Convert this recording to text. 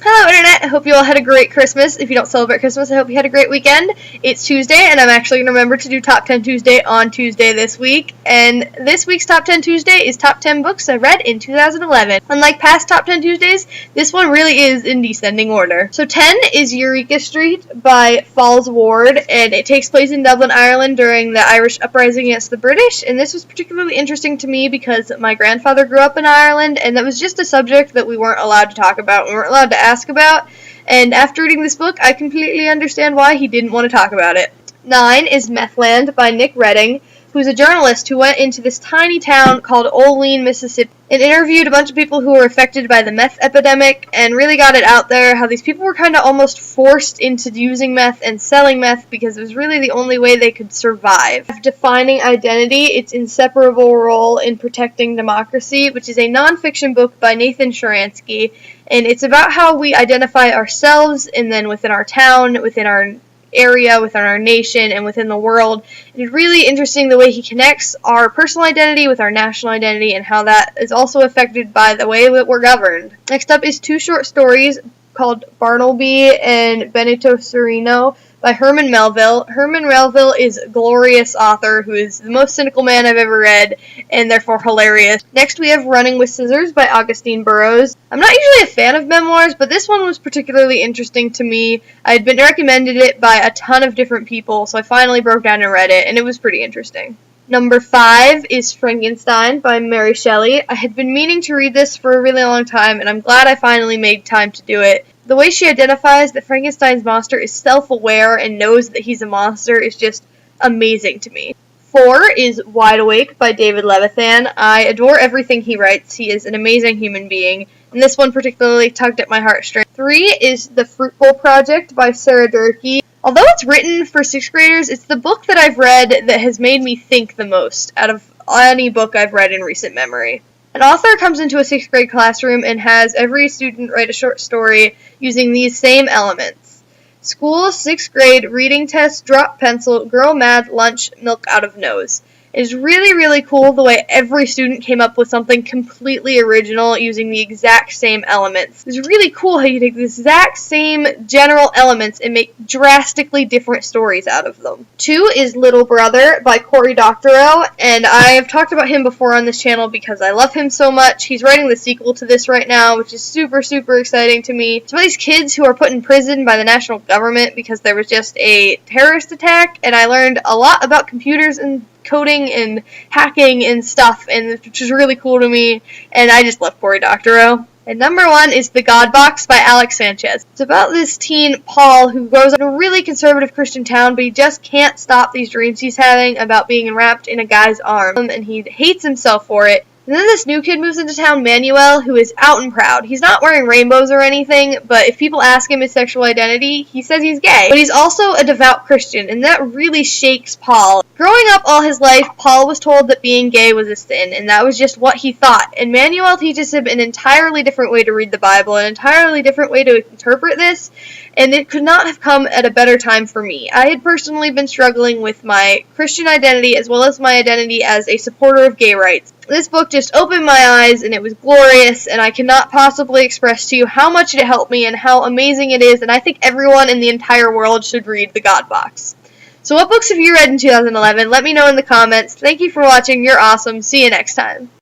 Hello Internet, I hope you all had a great Christmas. If you don't celebrate Christmas, I hope you had a great weekend. It's Tuesday, and I'm actually going to remember to do Top 10 Tuesday on Tuesday this week. And this week's Top 10 Tuesday is Top 10 Books I Read in 2011. Unlike past Top 10 Tuesdays, this one really is in descending order. So 10 is Eureka Street by Falls Ward, and it takes place in Dublin, Ireland during the Irish uprising against the British. And this was particularly interesting to me because my grandfather grew up in Ireland, and that was just a subject that we weren't allowed to talk about. We weren't allowed to ask about, and after reading this book, I completely understand why he didn't want to talk about it. 9 is Methland by Nick Redding, who's a journalist who went into this tiny town called Olean, Mississippi, and interviewed a bunch of people who were affected by the meth epidemic, and really got it out there how these people were kind of almost forced into using meth and selling meth because it was really the only way they could survive. Defining Identity, its inseparable role in protecting democracy, which is a nonfiction book by Nathan Sharansky, and it's about how we identify ourselves and then within our town, within our area, within our nation, and within the world. It's really interesting the way he connects our personal identity with our national identity and how that is also affected by the way that we're governed. Next up is 2 short stories called Bartleby and Benito Sereno by Herman Melville. Herman Melville is a glorious author who is the most cynical man I've ever read, and therefore hilarious. Next we have Running with Scissors by Augustine Burroughs. I'm not usually a fan of memoirs, but this one was particularly interesting to me. I had been recommended it by a ton of different people, so I finally broke down and read it, and it was pretty interesting. Number 5 is Frankenstein by Mary Shelley. I had been meaning to read this for a really long time, and I'm glad I finally made time to do it. The way she identifies that Frankenstein's monster is self-aware and knows that he's a monster is just amazing to me. 4 is Wide Awake by David Levithan. I adore everything he writes. He is an amazing human being, and this one particularly tugged at my heartstrings. 3 is The Fruit Bowl Project by Sarah Durkee. Although it's written for 6th graders, it's the book that I've read that has made me think the most out of any book I've read in recent memory. An author comes into a 6th grade classroom and has every student write a short story using these same elements. School, 6th grade, reading test, drop pencil, girl mad, lunch, milk out of nose. It is really, really cool the way every student came up with something completely original using the exact same elements. It's really cool how you take the exact same general elements and make drastically different stories out of them. 2 is Little Brother by Cory Doctorow, and I have talked about him before on this channel because I love him so much. He's writing the sequel to this right now, which is super, super exciting to me. Some of these kids who are put in prison by the national government because there was just a terrorist attack, and I learned a lot about computers and coding and hacking and stuff, and which is really cool to me, and I just love Cory Doctorow. And number 1 is The God Box by Alex Sanchez. It's about this teen, Paul, who grows up in a really conservative Christian town, but he just can't stop these dreams he's having about being wrapped in a guy's arm, and he hates himself for it. And then this new kid moves into town, Manuel, who is out and proud. He's not wearing rainbows or anything, but if people ask him his sexual identity, he says he's gay. But he's also a devout Christian, and that really shakes Paul. Growing up all his life, Paul was told that being gay was a sin, and that was just what he thought. And Manuel teaches him an entirely different way to read the Bible, an entirely different way to interpret this, and it could not have come at a better time for me. I had personally been struggling with my Christian identity as well as my identity as a supporter of gay rights. This book just opened my eyes, and it was glorious, and I cannot possibly express to you how much it helped me and how amazing it is, and I think everyone in the entire world should read The God Box. So what books have you read in 2011? Let me know in the comments. Thank you for watching. You're awesome. See you next time.